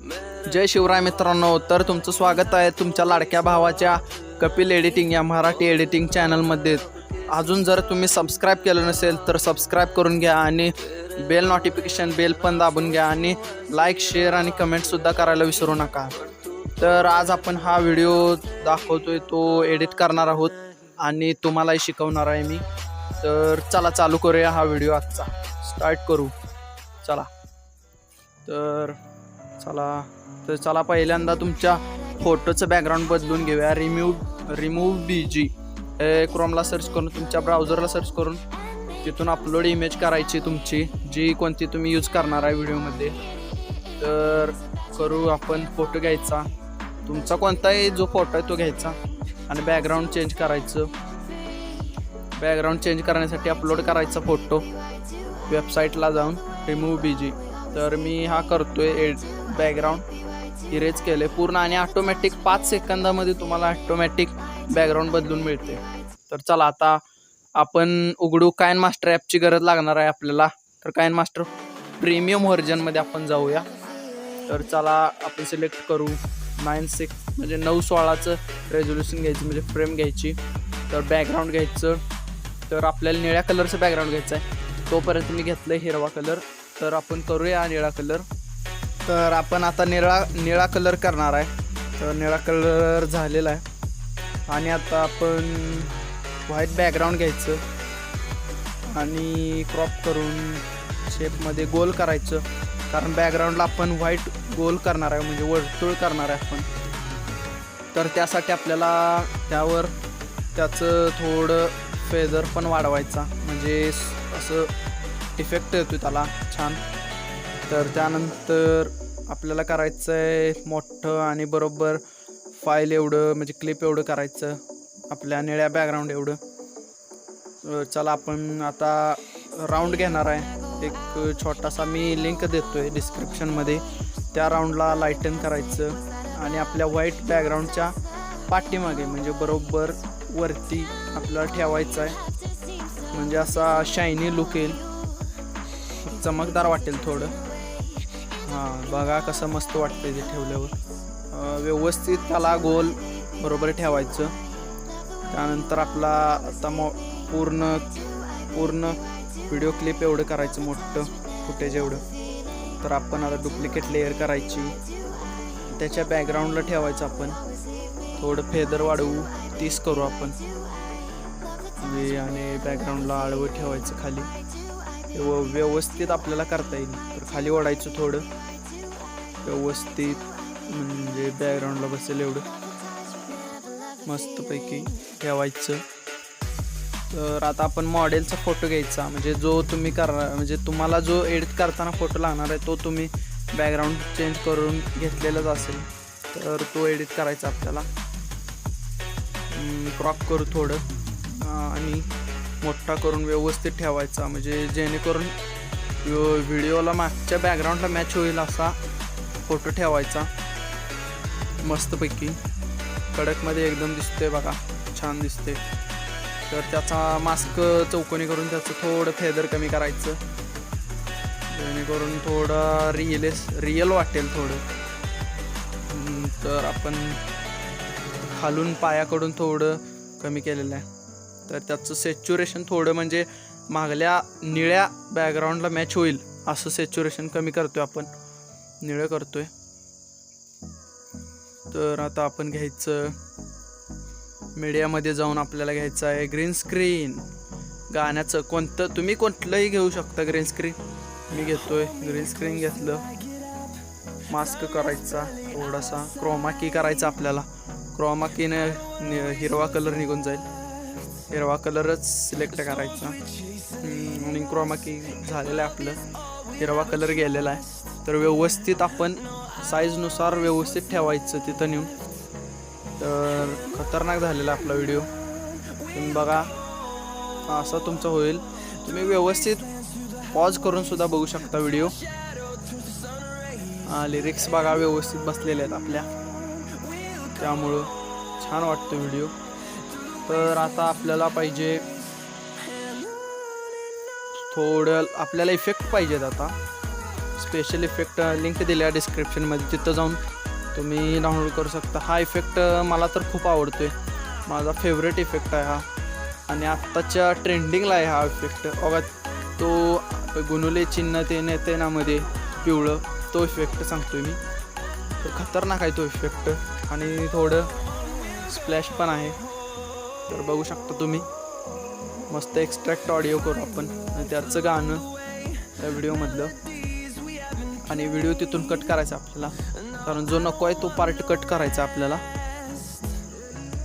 जय शिवराय मित्रांनो, तर तुमचं स्वागत आहे तुमच्या लाडक्या भावाच्या कपिल एडिटिंग या मराठी एडिटिंग चॅनलमध्ये। अजून जर तुम्ही सबस्क्राईब केलं नसेल तर सबस्क्राईब करून घ्या आणि बेल नोटिफिकेशन बेल पण दाबून घ्या आणि लाईक शेअर आणि कमेंटसुद्धा करायला विसरू नका। तर आज आपण हा व्हिडिओ दाखवतोय तो एडिट करणार आहोत आणि तुम्हालाही शिकवणार आहे मी। तर चला चालू करूया हा व्हिडिओ आजचा, स्टार्ट करू चला। तर चला पहिल्यांदा तुमच्या फोटोचं बॅकग्राऊंड बदलून घेऊया। रिमूव्ह बीजी हे क्रोमला सर्च करून तुमच्या ब्राउझरला सर्च करून तिथून अपलोड इमेज करायची तुमची जी कोणती तुम्ही यूज करणार आहे व्हिडिओमध्ये। तर करू आपण फोटो घ्यायचा, तुमचा कोणताही जो फोटो आहे तो घ्यायचा आणि बॅकग्राऊंड चेंज करायचं। बॅकग्राऊंड चेंज करण्यासाठी अपलोड करायचा फोटो वेबसाईटला जाऊन रिमूव्ह बीजी। तर मी हा करतोय बॅकग्राऊंड इरेज केले पूर्ण आणि ऑटोमॅटिक 5 सेकंदामध्ये तुम्हाला ऑटोमॅटिक बॅकग्राऊंड बदलून मिळते। तर चला आता आपण उघडू काइनमास्टर ॲपची गरज लागणार आहे आपल्याला। तर काइनमास्टर प्रीमियम व्हर्जनमध्ये आपण जाऊया। तर चला आपण सिलेक्ट करू 9:6 म्हणजे 9:16चं रेझोल्युशन घ्यायचं, म्हणजे फ्रेम घ्यायची। तर बॅकग्राऊंड घ्यायचं, तर आपल्याला निळ्या कलरचं बॅकग्राऊंड घ्यायचं आहे। तोपर्यंत मी घेतलं हिरवा कलर, तर आपण करूया निळा कलर। तर आपण आता निळा कलर करणार आहे। तर निळा कलर झालेला आहे आणि आता आपण व्हाईट बॅकग्राऊंड घ्यायचं आणि क्रॉप करून शेपमध्ये गोल करायचं, कारण बॅकग्राऊंडला आपण व्हाईट गोल करणार आहे म्हणजे वर्तुळ करणार आहे आपण। तर त्यासाठी आपल्याला त्यावर त्याचं थोडं फेदर पण वाढवायचा, म्हणजे असं इफेक्ट येतो त्याला छान। तर त्यानंतर आपल्याला करायचं आहे मोठं आणि बरोबर फाईल एवढं म्हणजे क्लिप एवढं करायचं आपल्या निळ्या बॅकग्राऊंड एवढं। चला आपण आता राऊंड घेणार आहे एक छोटासा, मी लिंक देतोय डिस्क्रिप्शनमध्ये, त्या राऊंडला लाईटन करायचं आणि आपल्या व्हाईट बॅकग्राऊंडच्या पाठीमागे म्हणजे बरोबर वरती आपल्याला ठेवायचं आहे, म्हणजे असा शायनी लुक येईल, चमकदार वाटेल थोडं। हां बघा कसं मस्त वाटतं ते ठेवल्यावर। व्यवस्थित त्याला गोल बरोबर ठेवायचं। त्यानंतर आपला आता पूर्ण व्हिडिओ क्लिप एवढं करायचं, मोठं फुटेज एवढं। तर आपण आता डुप्लिकेट लेअर करायची, त्याच्या बॅकग्राऊंडला ठेवायचं आपण, थोडं फेदर वाढवू 30 करू आपण आणि बॅकग्राऊंडला आडवं ठेवायचं खाली, व्यवस्थित आपल्याला करता येईल। तर खाली ओढायचं थोडं व्यवस्थित, म्हणजे बॅकग्राऊंडला बसेल एवढं मस्तपैकी ठेवायचं। तर आता आपण मॉडेलचा फोटो घ्यायचा, म्हणजे जो तुम्ही म्हणजे तुम्हाला जो एडिट करताना फोटो लागणार आहे तो तुम्ही बॅकग्राऊंड चेंज करून घेतलेलाच असेल, तर तो एडिट करायचा आपल्याला। क्रॉप करू थोडं आणि मोठा करून व्यवस्थित ठेवायचा, म्हणजे जेणेकरून व्हिडिओला मागच्या बॅकग्राऊंडला मॅच होईल असा फोटो ठेवायचा मस्तपैकी। कडकमध्ये एकदम दिसते बघा, छान दिसते। तर त्याचा मास्क चौकोनी करून त्याचं थोडं फेदर कमी करायचं, जेणेकरून थोडं रिअल वाटेल थोडं। तर आपण खालून पायाकडून थोडं कमी केलेलं आहे, तर त्याचं सॅच्युरेशन थोडं म्हणजे मागल्या निळ्या बॅकग्राऊंडला मॅच होईल असं सॅच्युरेशन कमी करतोय आपण, निळं करतोय। तर आता आपण घ्यायचं मीडियामध्ये जाऊन आपल्याला घ्यायचं आहे ग्रीन स्क्रीन गाण्याचं, कोणतं तुम्ही कुठलंही घेऊ शकता ग्रीन स्क्रीन। मी घेतोय ग्रीन स्क्रीन घेतलं, मास्क करायचा थोडासा, क्रोमा की करायचा आपल्याला, क्रोमा कीनं हिरवा कलर निघून जाईल, हिरवा कलरच सिलेक्ट करायचा आणि क्रोमा की झालेलं आहे आपलं, हिरवा कलर गेलेला आहे। तर व्यवस्थित आपण साईजनुसार व्यवस्थित ठेवायचं तिथं नेऊन। तर खतरनाक झालेला आपला व्हिडिओ, तुम्ही बघा असा तुमचा होईल। तुम्ही व्यवस्थित पॉज करून सुद्धा बघू शकता व्हिडिओ, लिरिक्स बघा व्यवस्थित बसलेले आहेत आपल्या, त्यामुळं छान वाटतं व्हिडिओ। तर आता आपल्याला पाहिजे थोडं, आपल्याला इफेक्ट पाहिजेत आता, स्पेशल इफेक्ट लिंक दिल्या डिस्क्रिप्शनमध्ये, तिथं जाऊन तुम्ही डाउनलोड करू शकता. हा इफेक्ट मला तर खूप आवडतो आहे, माझा फेवरेट इफेक्ट आहे हा. आणि आत्ताच्या ट्रेंडिंगला आहे हा इफेक्ट बघा. तो गुनुले चिन्ह ते नेते नामध्ये पिवळं, तो इफेक्ट सांगतोय मी. तो खतरनाक आहे तो इफेक्ट. आणि थोडं स्प्लॅश पण आहे, तर बघू शकता तुम्ही. मस्त एक्स्ट्रॅक्ट ऑडिओ करू आपण आणि त्याचं गाणं त्या व्हिडिओमधलं, आणि व्हिडिओ तिथून कट करायचा आपल्याला, कारण जो नको आहे तो पार्ट कट करायचा आपल्याला.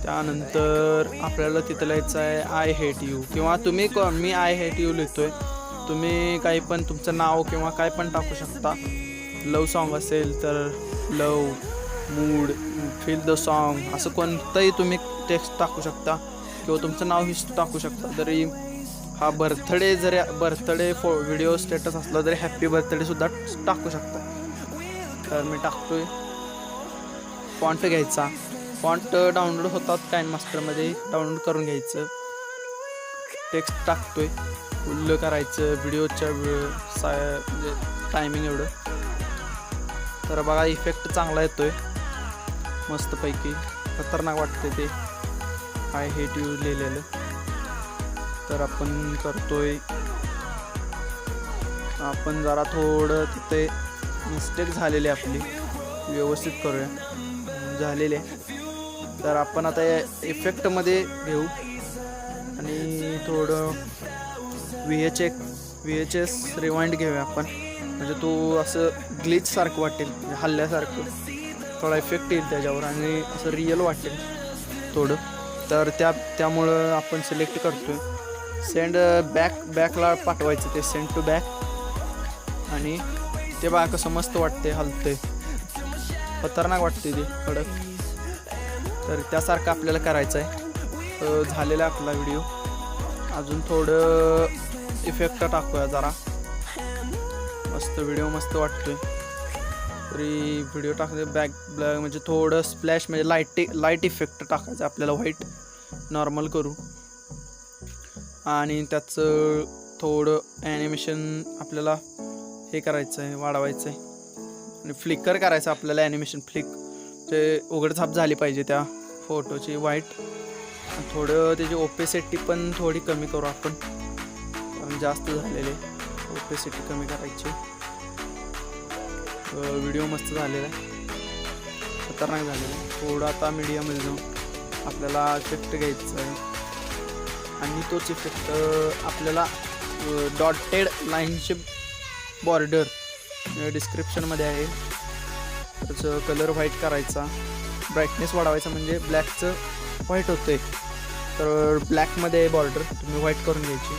त्यानंतर आपल्याला तिथं लिहायचं आहे आय हेट यू, किंवा तुम्ही मी आय हेट यू लिहितोय, तुम्ही काही पण तुमचं नाव किंवा काय पण टाकू शकता. लव सॉन्ग असेल तर लव, मूड, फील द सॉन्ग, असं कोणतंही तुम्ही टेक्स्ट टाकू शकता, किंवा तुमचं नाव ही टाकू शकता. जरी हा बर्थडे जरी बर्थडे व्हिडिओ स्टेटस असला तरी हॅप्पी बर्थडेसुद्धा टाकू शकता. तर मी टाकतोय. फॉन्ट घ्यायचा, फॉन्ट डाउनलोड होतात काइनमास्टरमध्ये, डाउनलोड करून घ्यायचं. टेक्स्ट टाकतोय, उल्लेख करायचं व्हिडिओच्या म्हणजे टायमिंग एवढं. तर बघा इफेक्ट चांगला येतोय मस्तपैकी, खतरनाक वाटते ते आय हेट यू लिहिलेलं. तर आपण करतोय, आपण जरा थोडं तिथे मिस्टेक झालेली आपली व्यवस्थित करूया, झालेले. तर आपण आता या इफेक्टमध्ये घेऊ आणि थोडं VHS रिवाइंड घेऊया आपण, म्हणजे तो असं ग्लिच सारखं वाटेल, हल्ल्यासारखं थोडा इफेक्ट येईल त्याच्यावर आणि असं रिअल वाटेल थोडं. तर त्यामुळं आपण सिलेक्ट करतोय सेंड बॅकला पाठवायचं, ते सेंड टू बॅक. आणि ते बघा कसं मस्त वाटते, हलते, खतरनाक वाटते ते कडक. तर त्यासारखं आपल्याला करायचं आहे. झालेला आपला व्हिडिओ. अजून थोडं इफेक्ट टाकूया जरा, मस्त व्हिडिओ मस्त वाटतोय. तरी व्हिडिओ टाकते ब्लॅक म्हणजे थोडं स्प्लॅश म्हणजे लाईट इफेक्ट टाकायचं आपल्याला, व्हाईट नॉर्मल करू. आणि त्याचं थोडं ॲनिमेशन आपल्याला हे करायचं आहे, वाढवायचं आहे. आणि फ्लिकर करायचं आपल्याला, ॲनिमेशन फ्लिक जे उघडझाप झाली पाहिजे त्या फोटोची व्हाईट. थोडं त्याची ओपेसिटी पण थोडी कमी करू आपण, कारण जास्त झालेले, ओपेसिटी कमी करायची. व्हिडिओ मस्त झालेला आहे, खतरनाक झालेला आहे. थोडं आता मीडियामध्ये जाऊन आपल्याला इफेक्ट घ्यायचा आहे, आणि तोच इफेक्ट आपल्याला डॉटेड लाईनचे बॉर्डर डिस्क्रिप्शनमध्ये आहे. त्याचं कलर व्हाईट करायचा, ब्राईटनेस वाढवायचा, म्हणजे ब्लॅकचं व्हाईट होतं. तर ब्लॅकमध्ये बॉर्डर तुम्ही व्हाईट करून घ्यायची.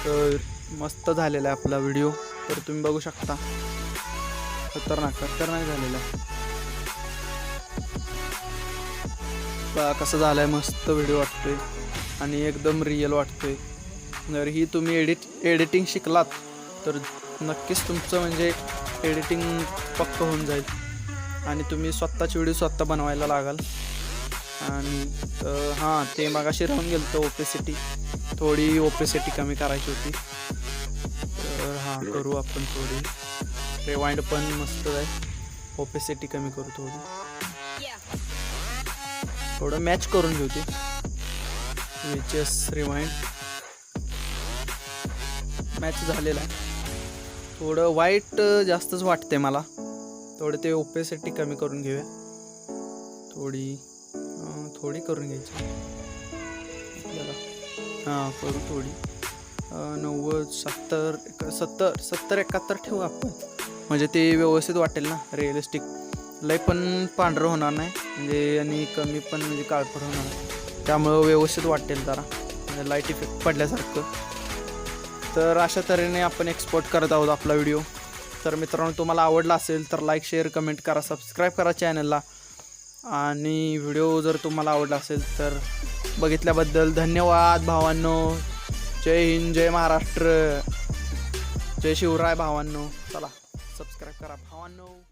तर मस्त झालेला आहे आपला व्हिडिओ, तर तुम्ही बघू शकता, खतरनाक झालेला आहे. कसं झालं आहे, मस्त व्हिडिओ वाटतोय आणि एकदम रिअल वाटतोय. जर ही तुम्ही एडिटिंग शिकलात तर नक्कीच तुमचं म्हणजे एडिटिंग पक्क होऊन जाईल, आणि तुम्ही स्वतःची व्हिडिओ स्वतः बनवायला लागाल. आणि हां, ते मगाशी राहून गेलं तर थोडी ओपेसिटी कमी करायची होती. तर हां, करू आपण थोडी रिवाइंड पण मस्त आहे, ओपेसिटी कमी करू, थोडं मॅच करून घेऊ. ते VHS रिवाइंड मॅच झालेला आहे. थोडं वाईट जास्तच वाटते मला, थोडं ते ओपेसिटी कमी करून घेऊया. थोडी करून घ्यायची आपल्याला. हां, करू थोडी 90 70 71 ठेवू आपण, म्हणजे ते व्यवस्थित वाटेल ना, रिअलिस्टिक. लय पण पांढरं होणार नाही म्हणजे, आणि कमी पण म्हणजे काळपट होणार नाही, त्यामुळं व्यवस्थित वाटेल जरा, म्हणजे लाईट इफेक्ट पडल्यासारखं. तर अशा तऱ्हेने आपण एक्सपोर्ट करत आहोत आपला व्हिडिओ. तर मित्रांनो, तुम्हाला आवडला असेल तर लाईक, शेअर, कमेंट करा, सबस्क्राईब करा चॅनलला. आणि व्हिडिओ जर तुम्हाला आवडला असेल तर बघितल्याबद्दल धन्यवाद भावांनो. जय हिंद, जय महाराष्ट्र, जय शिवराय भावांनो. चला सबस्क्राईब करा भावांनो.